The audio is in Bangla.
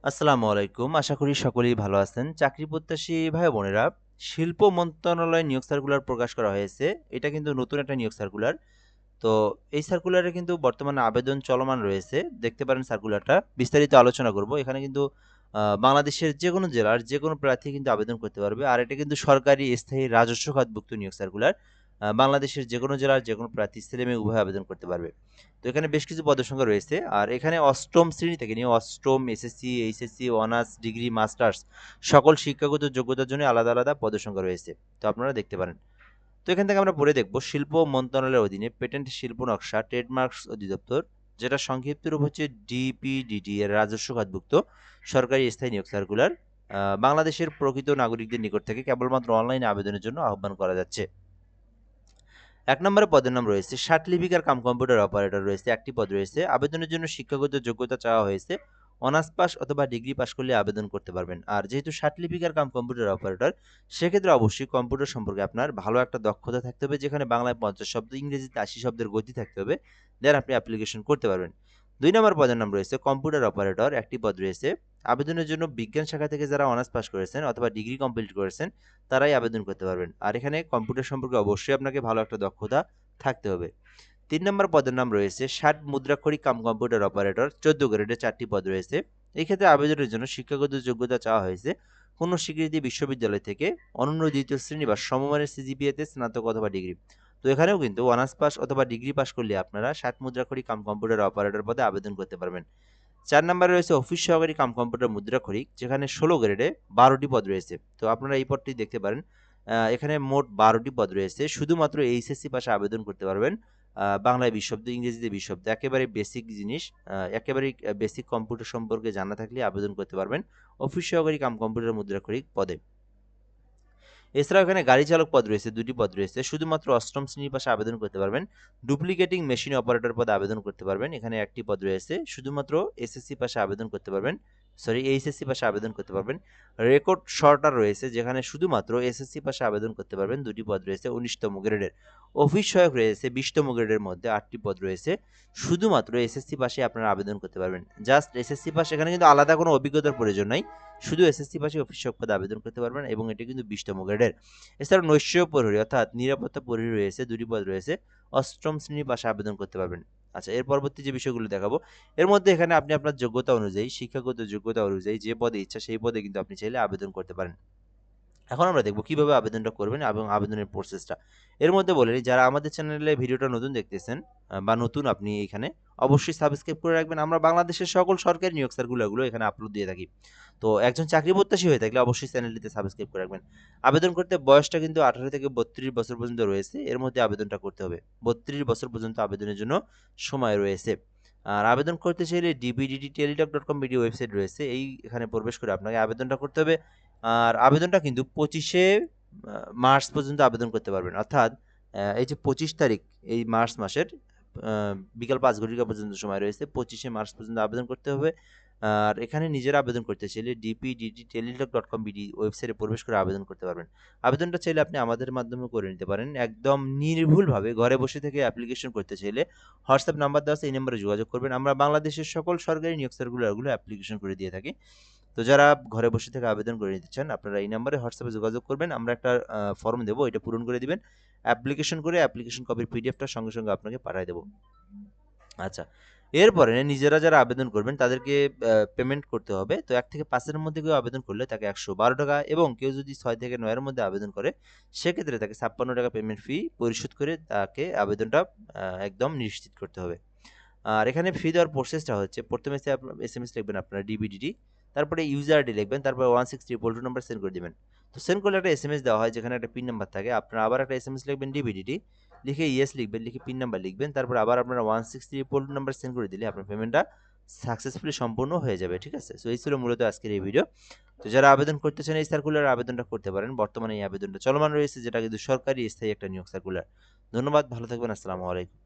আসসালামু আলাইকুম। আশা করি সকলেই ভালো আছেন। চাকরি প্রত্যাশী ভাই বোনেরা, শিল্প মন্ত্রণালয়ে নিয়োগ সার্কুলার প্রকাশ করা হয়েছে। এটা কিন্তু নতুন একটা নিয়োগ সার্কুলার। তো এই সার্কুলারে কিন্তু বর্তমানে আবেদন চলমান রয়েছে। দেখতে পারেন সার্কুলারটা। বিস্তারিত আলোচনা করব। এখানে কিন্তু বাংলাদেশের যেকোনো জেলার যেকোনো প্রার্থী কিন্তু আবেদন করতে পারবে। আর এটা কিন্তু সরকারি স্থায়ী রাজস্ব খাতভুক্ত নিয়োগ সার্কুলার। বাংলাদেশের যেকোনো জেলার যেকোনো প্রার্থী ছেলে-মেয়ে উভয়ে আবেদন করতে পারবে। তো এখানে বেশ কিছু পদের সংখ্যা রয়েছে। আর এখানে অষ্টম শ্রেণী থেকে নিয়ে অষ্টম, SSC, HSC, honours, degree, masters সকল শিক্ষাগত যোগ্যতার জন্য আলাদা, আলাদা পদের সংখ্যা রয়েছে। তো আপনারা দেখতে পারেন। তো এখান থেকে আমরা পড়ে দেখব শিল্প মন্ত্রণালয়ের অধীনে পেটেন্ট শিল্প নকশা ট্রেডমার্কস অধিদপ্তর, যেটা সংক্ষিপ্ত রূপ হচ্ছে ডিপিডিটি এর রাজস্ব খাতভুক্ত সরকারি স্থায়ী নিয়োগ সার্কুলার বাংলাদেশের প্রকৃত নাগরিকদের নিকট থেকে কেবলমাত্র অনলাইনে আবেদনের জন্য আহ্বান করা যাচ্ছে। ১ নম্বরে পদের নাম রয়েছে ষাট লিপিকার কাম কম্পিউটার অপারেটর রয়েছে, একটি পদ রয়েছে। আবেদনের জন্য শিক্ষাগত যোগ্যতা চাওয়া হয়েছে। অনার্স পাস অথবা ডিগ্রি পাস করলে আবেদন করতে পারবেন। আর যেহেতু ষাট লিপিকার কাম কম্পিউটার অপারেটর, সেক্ষেত্রে অবশ্যই কম্পিউটার সম্পর্কে আপনার ভালো একটা দক্ষতা থাকতে হবে, যেখানে বাংলায় ৫০ শব্দ, ইংরেজিতে ৮০ শব্দের গতি থাকতে হবে। দেন আপনি অ্যাপ্লিকেশন করতে পারবেন। ২ নম্বর পদের নাম রয়েছে কম্পিউটার অপারেটর, একটি পদ রয়েছে। আবেদনের জন্য বিজ্ঞান শাখা থেকে যারা অনার্স পাস করেছেন অথবা ডিগ্রি কমপ্লিট করেছেন তারাই আবেদন করতে পারবেন। আর এখানে কম্পিউটার সম্পর্কে অবশ্যই আপনাকে ভালো একটা দক্ষতা থাকতে হবে। ৩ নম্বর পদের নাম রয়েছে ষাট মুদ্রাক্ষরিক কাম কম্পিউটার অপারেটর, ১৪ গ্রেডে ৪টি পদ রয়েছে। এই ক্ষেত্রে আবেদনের জন্য শিক্ষাগত যোগ্যতা চাওয়া হয়েছে। কোনো স্বীকৃতি বিশ্ববিদ্যালয় থেকে অনন্য দ্বিতীয় শ্রেণী বা সমমানের সিজিপিএতে স্নাতক অথবা ডিগ্রি। তো এখানেও কিন্তু অনার্স পাস অথবা ডিগ্রি পাস করলে আপনারা ষাট মুদ্রাক্ষরিক কাম কম্পিউটার অপারেটর পদে আবেদন করতে পারবেন। ৪ নম্বরে রয়েছে অফিস সহকারী কাম কম্পিউটার মুদ্রাক্ষরিক, যেখানে ১৬ গ্রেডে ১২টি পদ রয়েছে। তো আপনারা এই পদটি দেখতে পারেন। এখানে মোট ১২টি পদ রয়েছে। শুধুমাত্র এইচএসসি পাশে আবেদন করতে পারবেন। বাংলায় ২০ শব্দ, ইংরেজিতে ২০ শব্দ। একেবারে বেসিক জিনিস। একেবারেই বেসিক কম্পিউটার সম্পর্কে জানা থাকলে আবেদন করতে পারবেন অফিস সহকারী কাম কম্পিউটার মুদ্রাক্ষরিক পদে। এছাড়াও এখানে গাড়ি চালক পদ রয়েছে, ২টি পদ রয়েছে। শুধুমাত্র অষ্টম শ্রেণীর পাশে আবেদন করতে পারবেন। ডুপ্লিকেটিং মেশিন অপারেটর পদে আবেদন করতে পারবেন। এখানে একটি পদ রয়েছে। শুধুমাত্র এসএসসি পাশে আবেদন করতে পারবেন। এইচএসসি পাশে আবেদন করতে পারবেন। রেকর্ড শর্টার রয়েছে, যেখানে শুধুমাত্র এসএসসি পাশে আবেদন করতে পারবেন। ২টি পদ রয়েছে ১৯তম গ্রেডের। অফিস সহায়ক রয়েছে ২০তম গ্রেডের মধ্যে ৮টি পদ রয়েছে। শুধুমাত্র এসএসসি পাশে আপনারা আবেদন করতে পারবেন। জাস্ট এসএসসি পাস, এখানে কিন্তু আলাদা কোনো অভিজ্ঞতার প্রয়োজন নাই। শুধু এসএসসি পাশে অফিস সহায়ক পদে আবেদন করতে পারবেন এবং এটি কিন্তু ২০তম গ্রেডের। এছাড়াও নৈশ প্রহরী অর্থাৎ নিরাপত্তা প্রহরী রয়েছে, ২টি পদ রয়েছে। অষ্টম শ্রেণীর পাশে আবেদন করতে পারবেন। আচ্ছা, এর পরবর্তী যে বিষয়গুলো দেখাবো, এর মধ্যে এখানে আপনি আপনার যোগ্যতা অনুযায়ী, শিক্ষাগত যোগ্যতা অনুযায়ী যে পদে ইচ্ছা সেই পদে কিন্তু আপনি চাইলে আবেদন করতে পারেন। এখন আমরা দেখব কিভাবে আবেদনটা করবেন এবং আবেদনের প্রসেসটা। এর মধ্যে বলে নিই, যারা আমাদের চ্যানেলে ভিডিওটা নতুন দেখতেছেন বা নতুন আপনি এখানে, অবশ্যই সাবস্ক্রাইব করে রাখবেন। আমরা বাংলাদেশের সকল সরকারি নিয়োগ সার্কুলারগুলো এখানে আপলোড দিয়ে থাকি। তো একজন চাকরি প্রত্যাশী হয়ে থাকলে অবশ্যই চ্যানেলটিতে সাবস্ক্রাইব করে রাখবেন। আবেদন করতে বয়সটা কিন্তু ১৮ থেকে ৩২ বছর পর্যন্ত রয়েছে। এর মধ্যে আবেদনটা করতে হবে। ৩২ বছর পর্যন্ত আবেদনের জন্য সময় রয়েছে। আর আবেদন করতে চাইলে dbdt.teletalk.com বিডি ওয়েবসাইট রয়েছে। এখানে প্রবেশ করে আপনাকে আবেদনটা করতে হবে। আর আবেদনটা কিন্তু ২৫শে মার্চ পর্যন্ত আবেদন করতে পারবেন। অর্থাৎ এই যে ২৫ তারিখ, এই মার্চ মাসের আ বিকাল ৫ ঘটিকা পর্যন্ত সময় রয়েছে। ২৫শে মার্চ পর্যন্ত আবেদন করতে হবে। আর এখানে নিজেরা আবেদন করতে চাইলে dpdtteletalk.com বিডি ওয়েবসাইটে প্রবেশ করে আবেদন করতে পারবেন। আবেদনটা চাইলে আপনি আমাদের মাধ্যমেও করে নিতে পারেন। একদম নির্ভুলভাবে ঘরে বসে থেকে অ্যাপ্লিকেশন করতে চাইলে হোয়াটসঅ্যাপ নাম্বার দেওয়া আছে, এই নম্বরে যোগাযোগ করবেন। আমরা বাংলাদেশের সকল সরকারি নিয়োগ সার্কুলারগুলো অ্যাপ্লিকেশন করে দিয়ে থাকি। তো যারা ঘরে বসে থেকে আবেদন করে নিতে চান, আপনারা এই নাম্বারে হোয়াটসঅ্যাপে যোগাযোগ করবেন। আমরা একটা ফর্ম দেবো, এটা পূরণ করে দিবেন। অ্যাপ্লিকেশন করে অ্যাপ্লিকেশন কপির পিডিএফটা সঙ্গে, সঙ্গে আপনাকে পাঠায় দেবো। আচ্ছা। এরপরে নিজেরা যারা আবেদন করবেন তাদেরকে পেমেন্ট করতে হবে। তো ১ থেকে ৫ এর মধ্যে কেউ আবেদন করলে তাকে ৳১১২ এবং কেউ যদি ৬ থেকে ৯ এর মধ্যে আবেদন করে, সেক্ষেত্রে তাকে ৳৫৬ পেমেন্ট ফি পরিশোধ করে তাকে আবেদনটা একদম নিশ্চিত করতে হবে। আর এখানে ফি দেওয়ার প্রসেসটা হচ্ছে, প্রথমে এসএমএস লিখবেন আপনারা ডিবিডিটি, তারপরে ইউজার আইডি লিখবেন, তারপরে 16322 নাম্বার সেন্ড করে দিবেন। তো সেন্ড করলে একটা এসএমএস দেওয়া হয়, যেখানে একটা পিন নাম্বার থাকে। আপনারা আবার একটা এসএমএস লিখবেন ডিবিডিটি, লিখে ইয়েস লিখবেন, লিখে পিন নাম্বার লিখবেন। তারপর আবার আপনারা 16322 নাম্বার সেন্ড করে দিলে আপনার পেমেন্টটা সাকসেসফুলি সম্পূর্ণ হয়ে যাবে। ঠিক আছে? সো এই ছিল মূলত আজকের এই ভিডিও। তো যারা আবেদন করতে চান এই সার্কুলার আবেদনটা করতে পারেন। বর্তমানে এই আবেদনটা চলমান রয়েছে, যেটা কিন্তু সরকারি স্থায়ী একটা নিয়োগ সার্কুলার। ধন্যবাদ, ভালো থাকবেন। আসসালামু আলাইকুম।